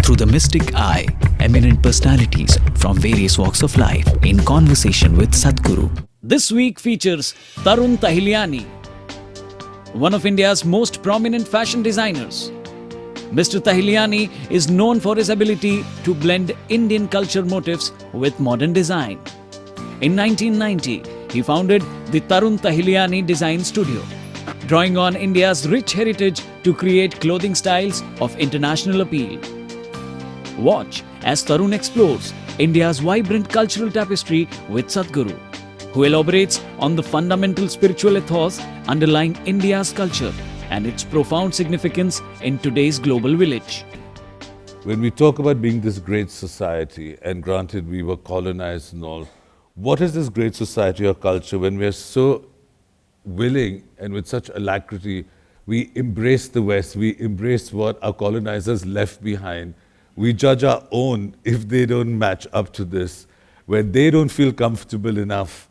through the mystic eye, eminent personalities from various walks of life in conversation with Sadhguru. This week features Tarun Tahiliani, one of India's most prominent fashion designers. Mr. Tahiliani is known for his ability to blend Indian culture motifs with modern design. In 1990, he founded the Tarun Tahiliani Design Studio, drawing on India's rich heritage to create clothing styles of international appeal. Watch as Tarun explores India's vibrant cultural tapestry with Sadhguru, who elaborates on the fundamental spiritual ethos underlying India's culture and its profound significance in today's global village. When we talk about being this great society, and granted we were colonized and all, what is this great society or culture when we are so willing and with such alacrity, we embrace the West, we embrace what our colonizers left behind. We judge our own if they don't match up to this, when they don't feel comfortable enough.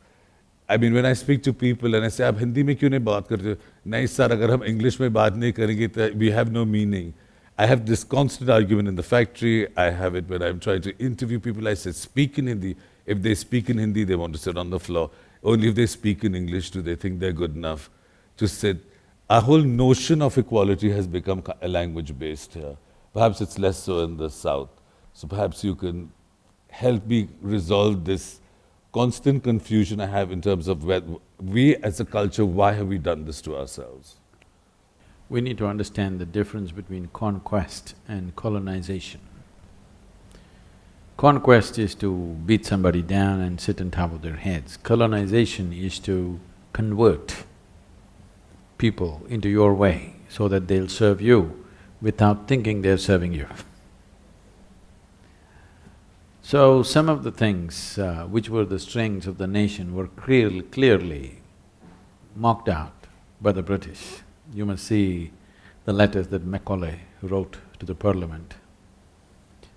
I mean, when I speak to people and I say, "Aap Hindi mein kyun nahi baat karte?" "Nahi sir, agar hum English mein baat nahi karenge, we have no meaning." I have this constant argument in the factory. I have it when I'm trying to interview people. I say, "Speak in Hindi." If they speak in Hindi, they want to sit on the floor. Only if they speak in English do they think they're good enough to sit. Our whole notion of equality has become a language-based here. Perhaps it's less so in the South. So perhaps you can help me resolve this constant confusion I have in terms of where we as a culture, why have we done this to ourselves? We need to understand the difference between conquest and colonization. Conquest is to beat somebody down and sit on top of their heads. Colonization is to convert people into your way so that they'll serve you without thinking they're serving you. So some of the things which were the strengths of the nation were clearly marked out by the British. You must see the letters that Macaulay wrote to the Parliament.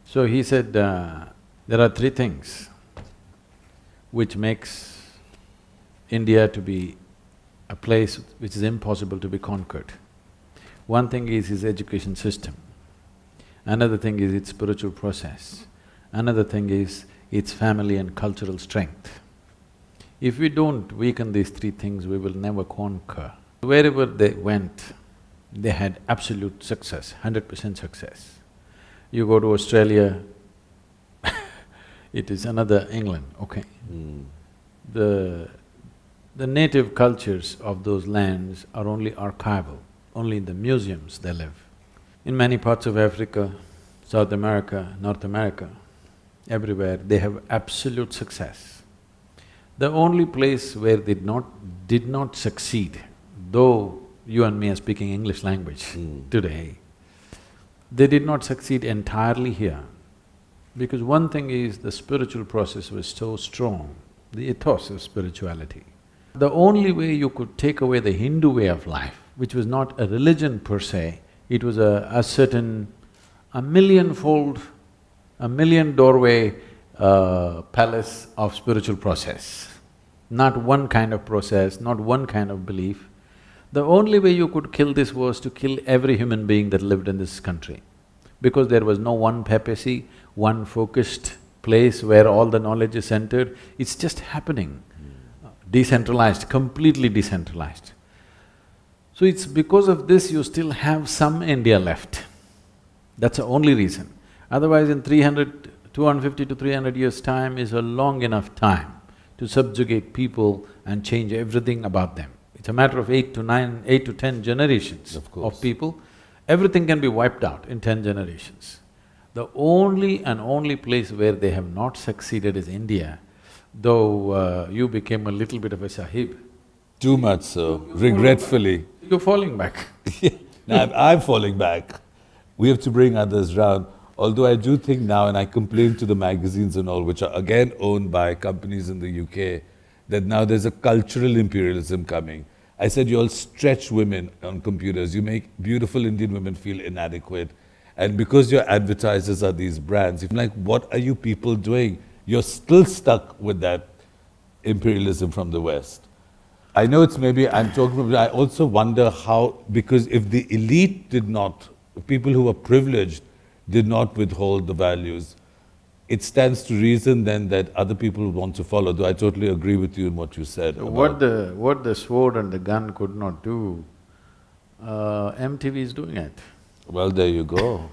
So he said, there are three things which makes India to be a place which is impossible to be conquered. One thing is his education system, another thing is its spiritual process, another thing is its family and cultural strength. If we don't weaken these three things, we will never conquer. Wherever they went, they had absolute success, 100% success. You go to Australia, it is another England, okay? The native cultures of those lands are only archival, only in the museums they live. In many parts of Africa, South America, North America, everywhere, they have absolute success. The only place where they did not succeed, though you and me are speaking English language today, they did not succeed entirely here. Because one thing is, the spiritual process was so strong, the ethos of spirituality. The only way you could take away the Hindu way of life, which was not a religion per se, it was a certain, a million-fold, a million-doorway palace of spiritual process. Not one kind of process, not one kind of belief. The only way you could kill this was to kill every human being that lived in this country. Because there was no one papacy, one focused place where all the knowledge is centered, it's just happening. Decentralized, completely decentralized. So it's because of this you still have some India left. That's the only reason. Otherwise in 250 to 300 years' time is a long enough time to subjugate people and change everything about them. It's a matter of 8 to 10 generations of people. Everything can be wiped out in 10 generations. The only place where they have not succeeded is India, though you became a little bit of a sahib. Too much so, regretfully. You're falling back. No, I'm falling back. We have to bring others round. Although I do think now, and I complain to the magazines and all, which are again owned by companies in the UK, that now there's a cultural imperialism coming. I said, you all stretch women on computers, you make beautiful Indian women feel inadequate. And because your advertisers are these brands, if like, what are you people doing? You're still stuck with that imperialism from the West. I know it's maybe, I'm talking about, I also wonder how, because if the elite did not, people who were privileged did not withhold the values, it stands to reason then that other people want to follow, though I totally agree with you in what you said What the sword and the gun could not do, MTV is doing it. Well, there you go.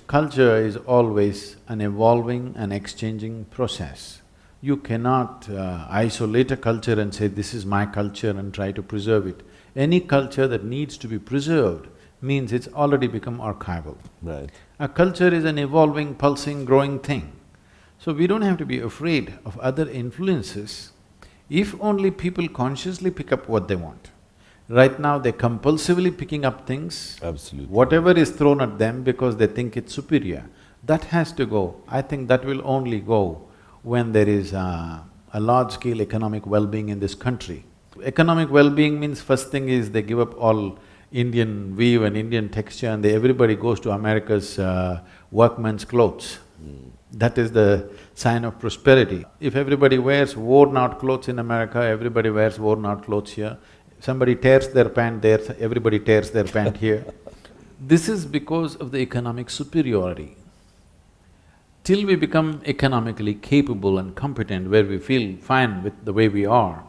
Culture is always an evolving and exchanging process. You cannot isolate a culture and say, this is my culture and try to preserve it. Any culture that needs to be preserved means it's already become archival. Right. A culture is an evolving, pulsing, growing thing. So we don't have to be afraid of other influences if only people consciously pick up what they want. Right now they're compulsively picking up things. Absolutely. Whatever is thrown at them because they think it's superior, that has to go. I think that will only go when there is a large-scale economic well-being in this country. Economic well-being means first thing is they give up all Indian weave and Indian texture and everybody goes to America's workman's clothes. That is the sign of prosperity. If everybody wears worn-out clothes in America, everybody wears worn-out clothes here. Somebody tears their pant there, everybody tears their pant here. This is because of the economic superiority. Till we become economically capable and competent, where we feel fine with the way we are,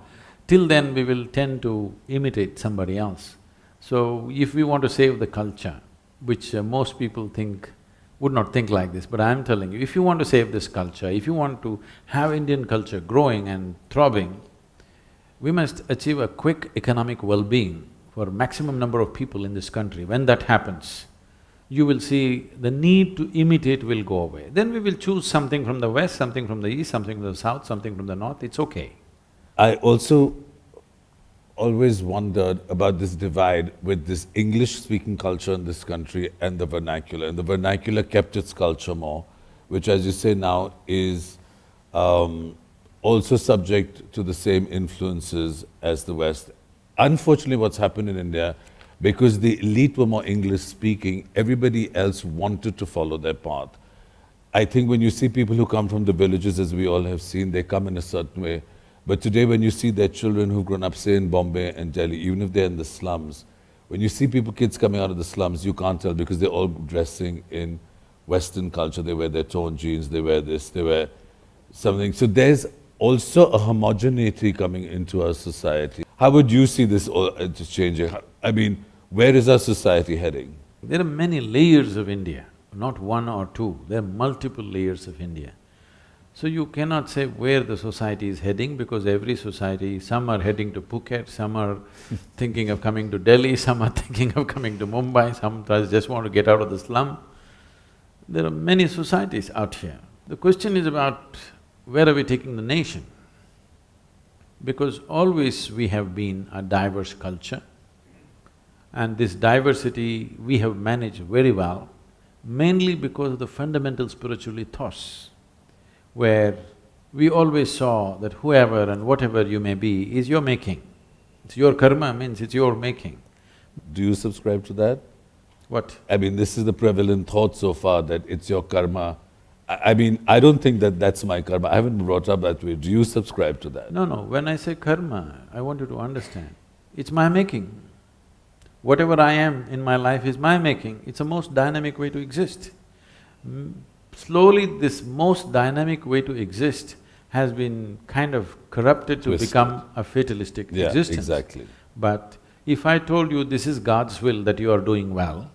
till then we will tend to imitate somebody else. So, if we want to save the culture, which most people would not think like this, but I'm telling you, if you want to save this culture, if you want to have Indian culture growing and throbbing, we must achieve a quick economic well-being for maximum number of people in this country. When that happens, you will see the need to imitate will go away. Then we will choose something from the west, something from the east, something from the south, something from the north, it's okay. I also always wondered about this divide with this English-speaking culture in this country and the vernacular. And the vernacular kept its culture more, which as you say now is also subject to the same influences as the West. Unfortunately, what's happened in India, because the elite were more English-speaking, everybody else wanted to follow their path. I think when you see people who come from the villages, as we all have seen, they come in a certain way. But today when you see their children who've grown up, say in Bombay and Delhi, even if they're in the slums, when you see kids coming out of the slums, you can't tell because they're all dressing in Western culture. They wear their torn jeans, they wear this, they wear something. So there's also a homogeneity coming into our society. How would you see this changing? I mean, where is our society heading? There are many layers of India, not one or two, there are multiple layers of India. So you cannot say where the society is heading because every society, some are heading to Phuket, some are thinking of coming to Delhi, some are thinking of coming to Mumbai, some just want to get out of the slum. There are many societies out here. The question is about where are we taking the nation? Because always we have been a diverse culture and this diversity we have managed very well, mainly because of the fundamental spiritual ethos, where we always saw that whoever and whatever you may be is your making. It's your karma means it's your making. Do you subscribe to that? What? I mean, this is the prevalent thought so far, that it's your karma. I mean, I don't think that that's my karma. I haven't been brought up that way. Do you subscribe to that? No, when I say karma, I want you to understand, it's my making. Whatever I am in my life is my making. It's the most dynamic way to exist. Slowly, this most dynamic way to exist has been kind of corrupted to become a fatalistic existence. Exactly. But if I told you this is God's will that you are doing well,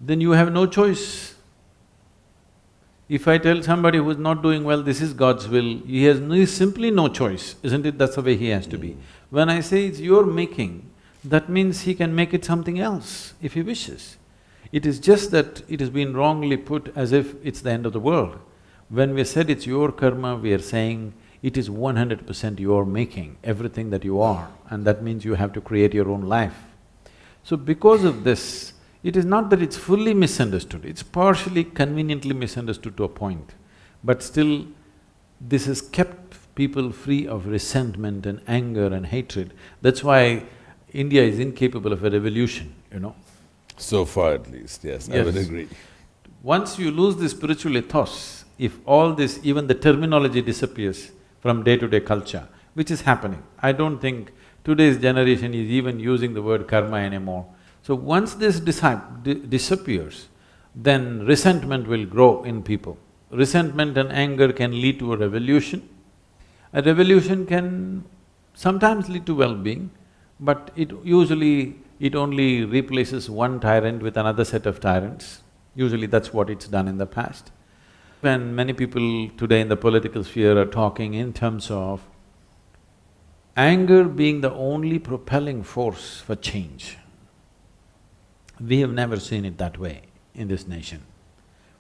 then you have no choice. If I tell somebody who is not doing well, this is God's will, he has simply no choice, isn't it? That's the way he has to be. When I say it's your making, that means he can make it something else if he wishes. It is just that it has been wrongly put as if it's the end of the world. When we said it's your karma, we are saying it is 100% your making, everything that you are, and that means you have to create your own life. So because of this, it is not that it's fully misunderstood, it's partially conveniently misunderstood to a point, but still this has kept people free of resentment and anger and hatred. That's why India is incapable of a revolution, you know. So far at least, yes, I would agree. Once you lose the spiritual ethos, if all this, even the terminology disappears from day-to-day culture, which is happening, I don't think today's generation is even using the word karma anymore. So once this disappears, then resentment will grow in people. Resentment and anger can lead to a revolution. A revolution can sometimes lead to well-being, but it only replaces one tyrant with another set of tyrants. Usually that's what it's done in the past. When many people today in the political sphere are talking in terms of anger being the only propelling force for change, we have never seen it that way in this nation.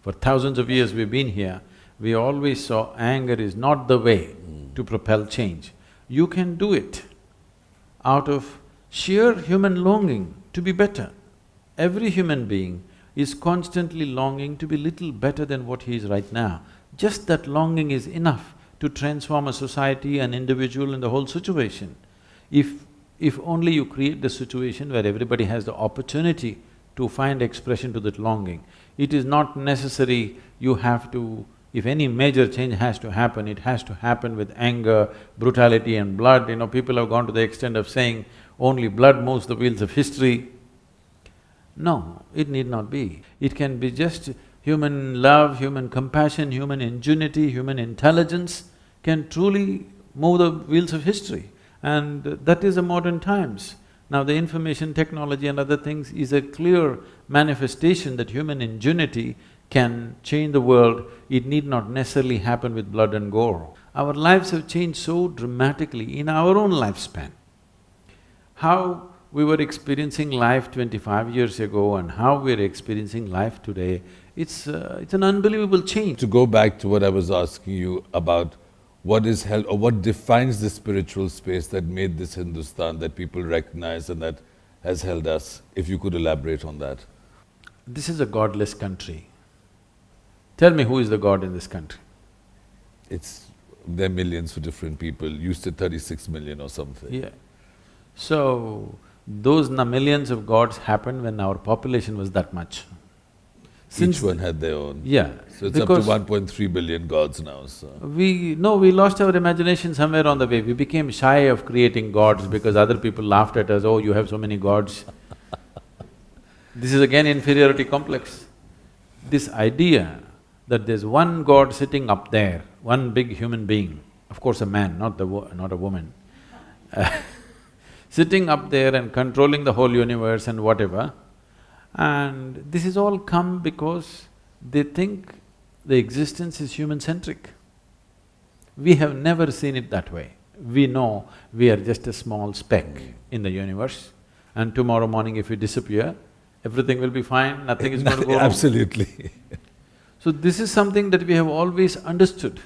For thousands of years we've been here, we always saw anger is not the way to propel change. You can do it out of sheer human longing to be better. Every human being is constantly longing to be little better than what he is right now. Just that longing is enough to transform a society, an individual and the whole situation. If only you create the situation where everybody has the opportunity to find expression to that longing. It is not necessary you have to… If any major change has to happen, it has to happen with anger, brutality and blood. You know, people have gone to the extent of saying only blood moves the wheels of history. No, it need not be. It can be just human love, human compassion, human ingenuity, human intelligence can truly move the wheels of history. And that is the modern times. Now the information technology and other things is a clear manifestation that human ingenuity can change the world. It need not necessarily happen with blood and gore. Our lives have changed so dramatically in our own lifespan. How we were experiencing life 25 years ago and how we're experiencing life today, it's an unbelievable change. To go back to what I was asking you about what is held or what defines the spiritual space that made this Hindustan that people recognize and that has held us, if you could elaborate on that. This is a godless country. Tell me who is the god in this country? There are millions for different people, used to 36 million or something. Yeah. So, those millions of gods happened when our population was that much. Each one had their own. Yeah. So it's up to 1.3 billion gods now, so… We lost our imagination somewhere on the way. We became shy of creating gods because other people laughed at us, oh, you have so many gods. This is again inferiority complex. This idea that there's one god sitting up there, one big human being, of course a man, not a woman, sitting up there and controlling the whole universe and whatever, and this is all come because they think the existence is human-centric. We have never seen it that way. We know we are just a small speck in the universe, and tomorrow morning if we disappear, everything will be fine, nothing is going to go wrong. Absolutely. So this is something that we have always understood.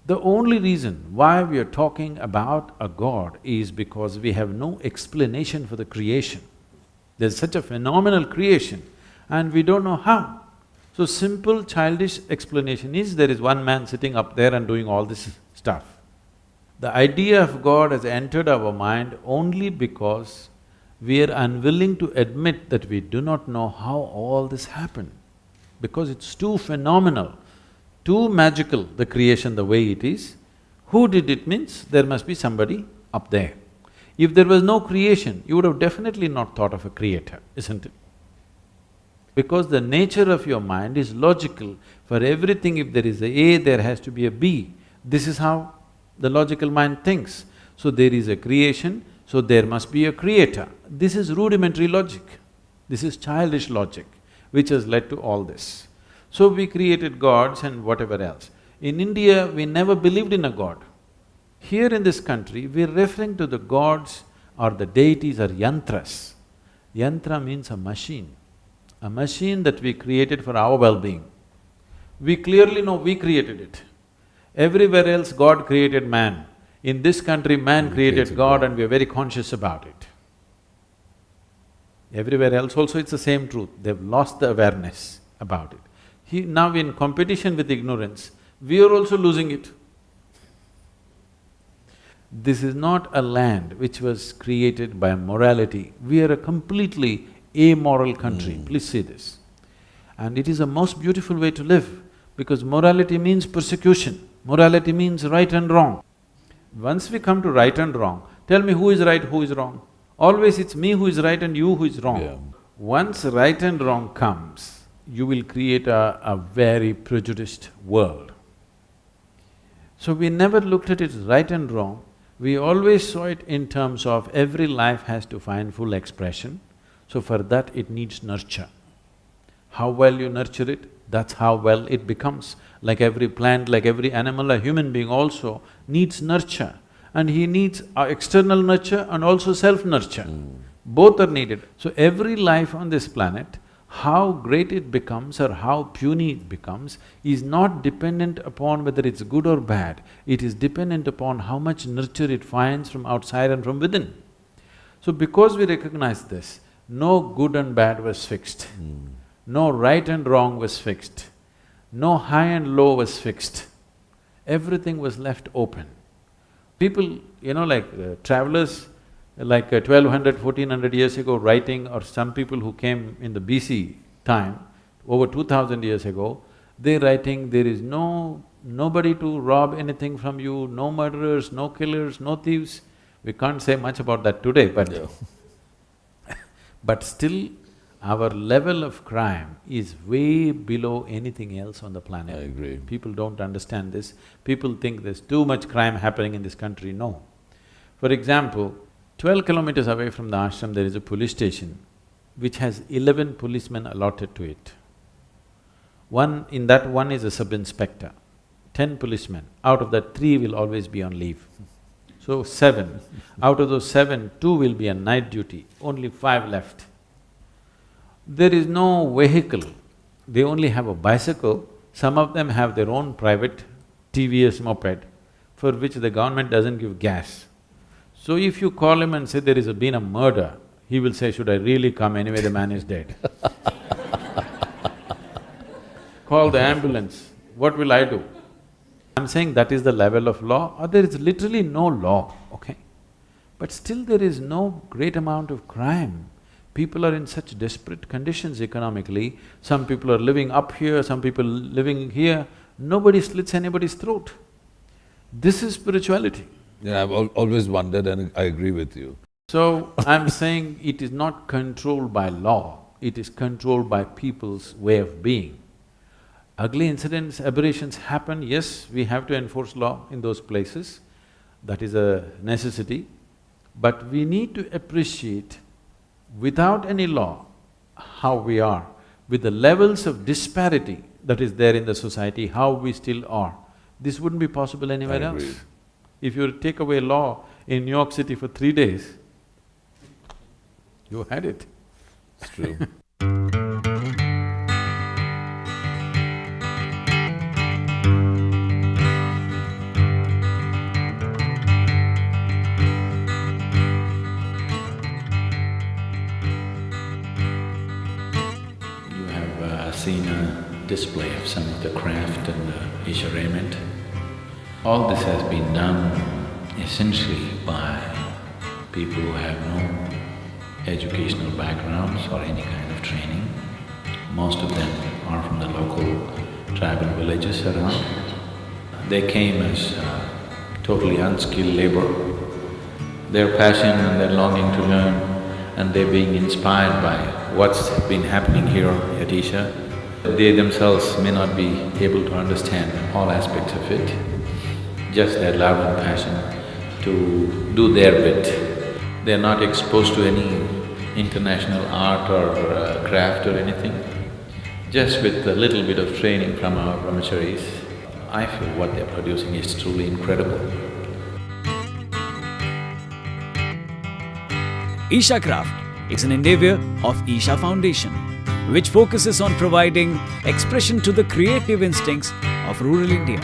The only reason why we are talking about a god is because we have no explanation for the creation. There's such a phenomenal creation and we don't know how. So simple childish explanation is there is one man sitting up there and doing all this stuff. The idea of God has entered our mind only because we are unwilling to admit that we do not know how all this happened. Because it's too phenomenal, too magical, the creation the way it is. Who did it means there must be somebody up there. If there was no creation, you would have definitely not thought of a creator, isn't it? Because the nature of your mind is logical. For everything, if there is a A, there has to be a B. This is how the logical mind thinks. So there is a creation, so there must be a creator. This is rudimentary logic. This is childish logic, which has led to all this. So we created gods and whatever else. In India, we never believed in a god. Here in this country, we're referring to the gods or the deities or yantras. Yantra means a machine that we created for our well-being. We clearly know we created it. Everywhere else, God created man. In this country, man created God and we are very conscious about it. Everywhere else also it's the same truth, they've lost the awareness about it. Now in competition with ignorance, we are also losing it. This is not a land which was created by morality. We are a completely amoral country, please see this. And it is a most beautiful way to live, because morality means persecution, morality means right and wrong. Once we come to right and wrong, tell me who is right, who is wrong? Always it's me who is right and you who is wrong. Yeah. Once right and wrong comes, you will create a very prejudiced world. So we never looked at it as right and wrong, we always saw it in terms of every life has to find full expression, so for that it needs nurture. How well you nurture it, that's how well it becomes. Like every plant, like every animal, a human being also needs nurture. And he needs external nurture and also self-nurture. Both are needed. So every life on this planet, how great it becomes or how puny it becomes is not dependent upon whether it's good or bad, it is dependent upon how much nurture it finds from outside and from within. So because we recognize this, no good and bad was fixed, no right and wrong was fixed, no high and low was fixed, everything was left open. People, travelers like 1200, 1400 years ago writing, or some people who came in the BC time, over 2000 years ago, they're writing, there is nobody to rob anything from you, no murderers, no killers, no thieves. We can't say much about that today, but but still our level of crime is way below anything else on the planet. I agree. People don't understand this. People think there's too much crime happening in this country. No. For example, 12 kilometers away from the ashram there is a police station which has 11 policemen allotted to it. In that one is a sub-inspector, 10 policemen. Out of that, 3 will always be on leave. So 7. Out of those 7, 2 will be on night duty, only 5 left. There is no vehicle, they only have a bicycle. Some of them have their own private TVS moped for which the government doesn't give gas. So if you call him and say there is been a murder, he will say, should I really come, anyway the man is dead. Call the ambulance, what will I do? I'm saying that is the level of law, or there is literally no law, okay? But still there is no great amount of crime. People are in such desperate conditions economically, some people are living up here, some people living here, nobody slits anybody's throat. This is spirituality. Yeah, I've always wondered, and I agree with you. So, I'm saying it is not controlled by law, it is controlled by people's way of being. Ugly incidents, aberrations happen, yes, we have to enforce law in those places, that is a necessity, but we need to appreciate without any law how we are, with the levels of disparity that is there in the society, how we still are. This wouldn't be possible anywhere else. If you take away law in New York City for 3 days, you had it. It's true. You have seen a display of some of the craft and Isha raiment. All this has been done essentially by people who have no educational backgrounds or any kind of training. Most of them are from the local tribal villages around. They came as totally unskilled labor. Their passion and their longing to learn, and they're being inspired by what's been happening here at Isha. They themselves may not be able to understand all aspects of it, just their love and passion to do their bit. They're not exposed to any international art or craft or anything. Just with a little bit of training from our brahmacharis, I feel what they're producing is truly incredible. Isha Craft is an endeavor of Isha Foundation, which focuses on providing expression to the creative instincts of rural India.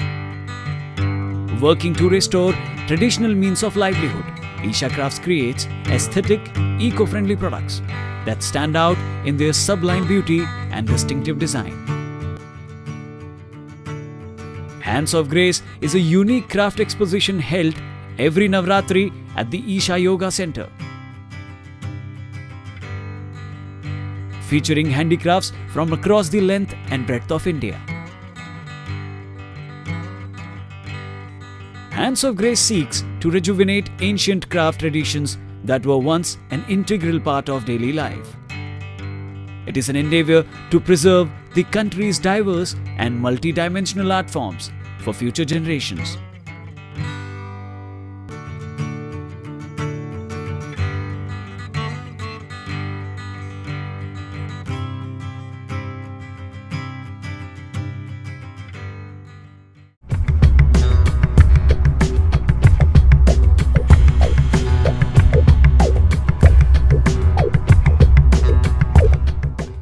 Working to restore traditional means of livelihood, Isha Crafts creates aesthetic, eco-friendly products that stand out in their sublime beauty and distinctive design. Hands of Grace is a unique craft exposition held every Navratri at the Isha Yoga Center, featuring handicrafts from across the length and breadth of India. Hands of Grace seeks to rejuvenate ancient craft traditions that were once an integral part of daily life. It is an endeavor to preserve the country's diverse and multidimensional art forms for future generations.